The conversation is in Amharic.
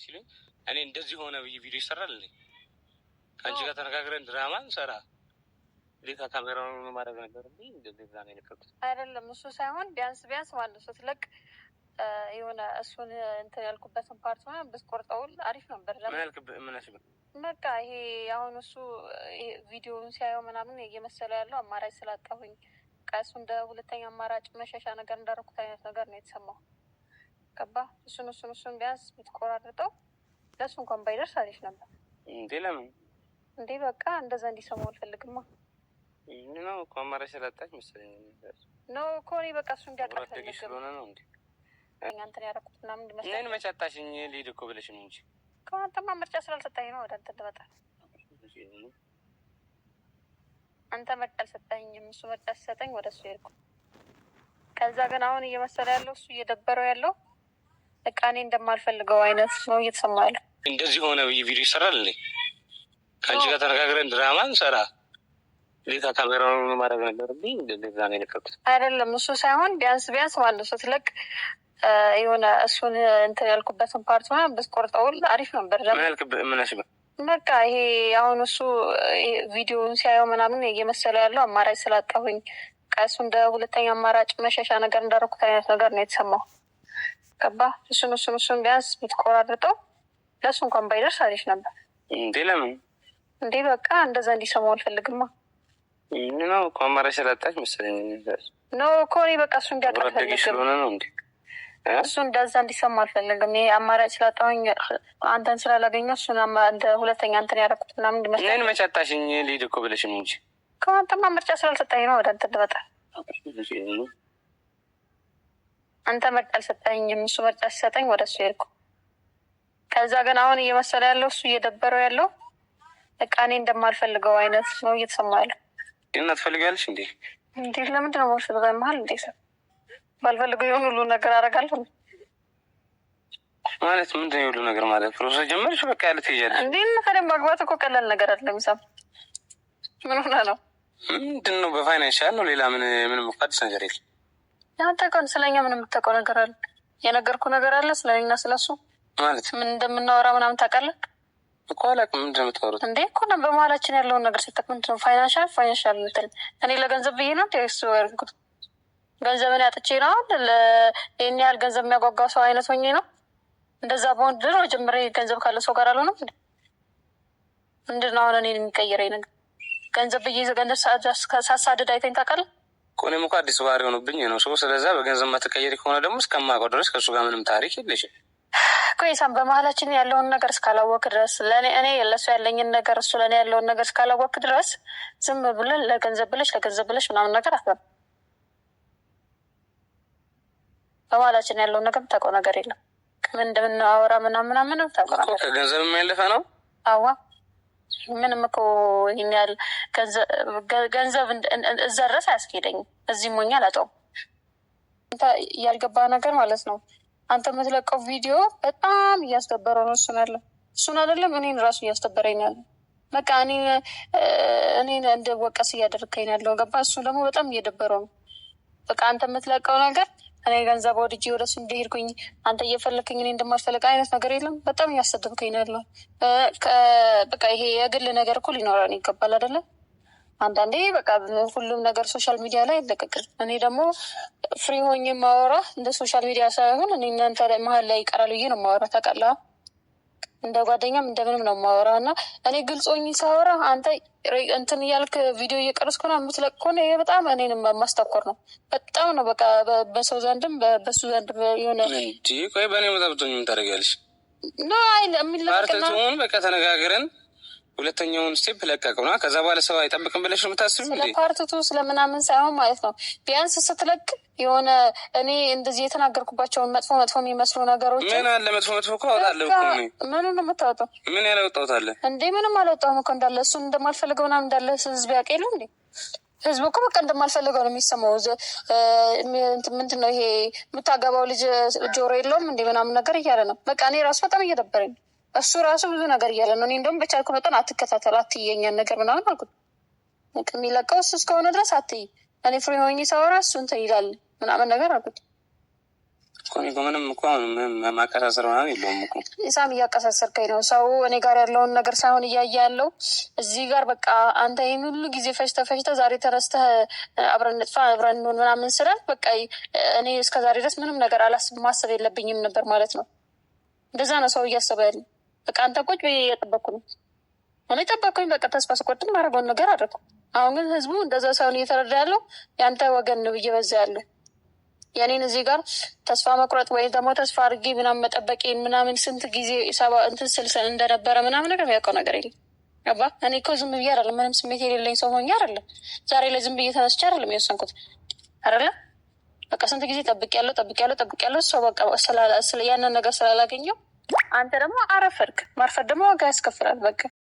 ሲሉኝ እኔ እንደዚህ ሆነ ብዬ ቪዲዮ ይሰራል እንዴ? ከአንቺ ጋር ተነጋግረን ድራማ እንሰራ ሌታ ካሜራውን ማድረግ ነበር እንዴ? እንደዚህ ዛ ነው የለቀቁት አይደለም። እሱ ሳይሆን ቢያንስ ማለት ነው ስትለቅ የሆነ እሱን እንትን ያልኩበትን ፓርት ሆነ ብትቆርጠው አሪፍ ነበር። ምን ያልክ በቃ ይሄ አሁን እሱ ቪዲዮውን ሲያየው ምናምን እየመሰለ ያለው አማራጭ ስላጣሁኝ እሱ እንደ ሁለተኛ አማራጭ መሸሻ ነገር እንዳደረኩት አይነት ነገር ነው የተሰማው። ገባ? እሱን ቢያንስ ብትቆራርጠው ለእሱ እንኳን ባይደርስ አሪፍ ነበር እንዴ። ለምን እንዴ? በቃ እንደዛ እንዲሰማው አልፈልግማ ነው እኮ አማራጭ ስላጣች መሰለኝ ነው እኮ እኔ በቃ እሱ እንዲያቀርፈልግ ስለሆነ ነው እንዴ አንተን ያደረኩት ምናምን እንዲመስለኝ። እኔን መቻታሽኝ ልሂድ እኮ ብለሽ ነው እንጂ ከአንተማ ምርጫ ስላልሰጠኝ ነው ወደ አንተ እንድመጣ። አንተ ምርጫ አልሰጠኝም፣ እሱ ምርጫ ሲሰጠኝ ወደ እሱ ሄድኩ። ከዛ ግን አሁን እየመሰለ ያለው እሱ እየደበረው ያለው በቃ እኔ እንደማልፈልገው አይነት ነው እየተሰማ ያለው። እንደዚህ ሆነ ብዬ ቪዲዮ ይሰራል እንዴ? ከአንቺ ጋር ተነጋግረን ድራማ እንሰራ ሌታ ካሜራውን ማድረግ ነበርብኝ። እንደዛ ነው የለቀቁት አይደለም። እሱ ሳይሆን ቢያንስ ማለት ስትለቅ የሆነ እሱን እንትን ያልኩበትን ፓርት ሆነ ብትቆርጠው አሪፍ ነበር። በቃ ይሄ አሁን እሱ ቪዲዮውን ሲያየው ምናምን እየመሰለ ያለው አማራጭ ስላጣሁኝ እሱ እንደ ሁለተኛ አማራጭ መሸሻ ነገር እንዳደረኩት አይነት ነገር ነው የተሰማው። ገባ? እሱን ቢያንስ ብትቆራርጠው ለእሱ እንኳን ባይደርስ አሪፍ ነበር እንዴ። ለምን እንዴ? በቃ እንደዛ እንዲሰማው አልፈልግማ ነው እኮ አማራጭ ስላጣች መሰለኝ ነው እኮ እኔ በቃ እሱ እንዲያውቅ አልፈልግም ነው እንዴ? እሱ እንደዛ እንዲሰማ አልፈለግም። ይሄ አማራጭ ስላጣሁኝ አንተን ስላላገኘሁ እሱን እንደ ሁለተኛ አንተን ያደረኩት ምናምን እንዲመስለኝ። እኔን መቻታሽኝ ልሂድ እኮ ብለሽ ነው እንጂ ከአንተማ ምርጫ ስላልሰጠኝ ነው ወደ አንተ እንድመጣ። አንተ ምርጫ አልሰጠኝም፣ እሱ ምርጫ ሲሰጠኝ ወደ እሱ ሄድኩ። ከዛ ግን አሁን እየመሰለ ያለው እሱ እየደበረው ያለው በቃ እኔ እንደማልፈልገው አይነት ነው እየተሰማ ያለው። ግን ትፈልጋለሽ እንዴ? እንዴ ለምንድን ነው የማልፈልገው? መሀል እንዴ ባልፈልገው የሆነ ሁሉ ነገር አደርጋለሁ ማለት ምንድን ነው? የሁሉ ነገር ማለት ፕሮሰስ ጀመርሽ በቃ ያለ ትሄጃለሽ እንዴ? ታዲያ ማግባት እኮ ቀላል ነገር አይደለም። ይሳም ምን ሆነ ነው? ምንድን ነው በፋይናንሻል ነው? ሌላ ምንም እኮ አዲስ ነገር የለም። ያንተ ቀን ስለኛ ምን የምታውቀው ነገር አለ? የነገርኩ ነገር አለ ስለኔና ስለሱ ማለት ምን እንደምናወራ ምናምን ታውቃለህ እኮ? አላውቅም። ምንድን ነው የምታወሩት እንዴ? እኮ ነው በመሀላችን ያለውን ነገር ሲጠቅ ምንድን ነው ፋይናንሻል ምትል? እኔ ለገንዘብ ብዬ ነው እሱ ያልኩት። ገንዘብን ያጥቼ ነው ይህን ያህል ገንዘብ የሚያጓጓ ሰው አይነት ሆኜ ነው። እንደዛ በሆን ድሮ ጀምሬ ገንዘብ ካለ ሰው ጋር አልሆነም። ምንድን ነው አሁን እኔን የሚቀይረኝ ነገር? ገንዘብ ብዬ ገንዘብ ሳሳድድ አይተኝ ታውቃለህ? እኔም እኮ አዲስ ባህሪ ሆኖብኝ ነው ሰው። ስለዛ በገንዘብ ማትቀየሪ ከሆነ ደግሞ እስከማውቀው ድረስ ከእሱ ጋር ምንም ታሪክ የለሽም። ቆይሳም በመሀላችን ያለውን ነገር እስካላወቅ ድረስ እኔ ለሱ ያለኝን ነገር እሱ ለእኔ ያለውን ነገር እስካላወቅ ድረስ ዝም ብለን ለገንዘብ ብለሽ ምናምን ነገር አለ። በመሀላችን ያለውን ነገር የምታውቀው ነገር የለም። ምን እንደምናወራ ምናምን ታውቀው ከገንዘብ የሚያለፈ ነው። አዋ ምንም እኮ ይህን ያህል ገንዘብ እዛ ድረስ አያስኬደኝም። እዚህ ሞኛ አላጣውም። ያልገባ ነገር ማለት ነው። አንተ የምትለቀው ቪዲዮ በጣም እያስደበረው ነው። እሱን አይደለም እኔን ራሱ እያስደበረኝ ያለ። በቃ እኔን እንደወቀስ እያደረግከኝ ያለው ገባ። እሱ ደግሞ በጣም እየደበረው ነው። በቃ አንተ የምትለቀው ነገር እኔ ገንዘብ ወድጄ ወደሱ እንደሄድኩኝ አንተ እየፈለግኝ እኔ እንደማልፈልግ አይነት ነገር የለም። በጣም እያሰደብከኝ ያለው። በቃ ይሄ የግል ነገር እኮ ሊኖረን ይገባል አይደለም? አንዳንዴ በቃ ሁሉም ነገር ሶሻል ሚዲያ ላይ ይለቀቅል። እኔ ደግሞ ፍሪ ሆኜ ማወራ እንደ ሶሻል ሚዲያ ሳይሆን እኔ እናንተ መሀል ላይ ይቀራል ብዬ ነው ማወራ። ታውቃለህ? እንደ ጓደኛም እንደምንም ነው ማወራ እና እኔ ግልጽ ሆኜ ሳወራ አንተ እንትን እያልክ ቪዲዮ እየቀረስኩ ነው የምትለቅ ከሆነ ይሄ በጣም እኔንም ማስታኮር ነው። በጣም ነው በቃ በሰው ዘንድም በሱ ዘንድ የሆነ ቆይ በእኔ መጣብቶኝ የምታደርጊያለሽ ኖ አይ የሚለቀቅና በቃ ተነጋግረን ሁለተኛውን ስቴፕ ለቀቅና ከዛ በኋላ ሰው አይጠብቅም ብለሽ ነው የምታስቢው? ስለ ፓርትቱ ስለምናምን ሳይሆን ማለት ነው። ቢያንስ ስትለቅ የሆነ እኔ እንደዚህ የተናገርኩባቸውን መጥፎ የሚመስሉ ነገሮች ምን አለ መጥፎ እኮ አወጣለሁ እኮ ነው። ምን ነው የምታወጣው ምን ያላወጣሁት አለ እንዴ? ምንም አላወጣሁም እኮ እንዳለ እሱን እንደማልፈልገው ምናምን እንዳለ ህዝብ ያውቅ የለ እንዴ? ህዝቡ እኮ በቃ እንደማልፈልገው ነው የሚሰማው። ምንድን ነው ይሄ የምታገባው ልጅ ጆሮ የለውም እንዴ ምናምን ነገር እያለ ነው። በቃ እኔ ራሱ በጣም እየደበረኝ እሱ ራሱ ብዙ ነገር እያለ ነው። እኔ እንደውም በቻልኩ መጠን አትከታተል አትየኛን ነገር ምናምን አልኩት። የሚለቀው እሱ እስከሆነ ድረስ አትይ፣ እኔ ፍሪ ሆኜ ሳወራ እሱ እንትን ይላል ምናምን ነገር አልኩት። ምንም እኮ ምንም ማቀሳሰር ምናምን የለውም እኮ ኢሳም እያቀሳሰርከኝ ነው። ሰው እኔ ጋር ያለውን ነገር ሳይሆን እያየ ያለው እዚህ ጋር በቃ አንተ ይህን ሁሉ ጊዜ ፈጅተህ ዛሬ ተነስተህ አብረን እንጥፋ አብረን እንሆን ምናምን ስላል በቃ እኔ እስከ ዛሬ ድረስ ምንም ነገር ማሰብ የለብኝም ነበር ማለት ነው። እንደዛ ነው ሰው እያሰበ ያለ። በቃ አንተ ቁጭ ብዬ እየጠበኩ ነው። እኔ ጠበኩኝ። በቃ ተስፋ ስቆርጥም ማድረገውን ነገር አደረኩ። አሁን ግን ህዝቡ እንደዛ ሳይሆን እየተረዳ ያለው የአንተ ወገን ነው እየበዛ ያለው። የኔን እዚህ ጋር ተስፋ መቁረጥ ወይም ደግሞ ተስፋ አድርጌ ምናምን መጠበቄን ምናምን ስንት ጊዜ እንትን ስልሰን እንደነበረ ምናምን ነገር የሚያውቀው ነገር የለም። ገባ? እኔ እኮ ዝም ብዬ አይደለም፣ ምንም ስሜት የሌለኝ ሰው ሆኜ አይደለም። ዛሬ ላይ ዝም ብዬ ተነስቼ አይደለም የወሰንኩት አይደለም። በቃ ስንት ጊዜ ጠብቄያለሁ። ሰው በቃ ያንን ነገር ስላላገኘው አንተ ደግሞ አረፈድክ። ማርፈድ ደግሞ ዋጋ ያስከፍላል። በቃ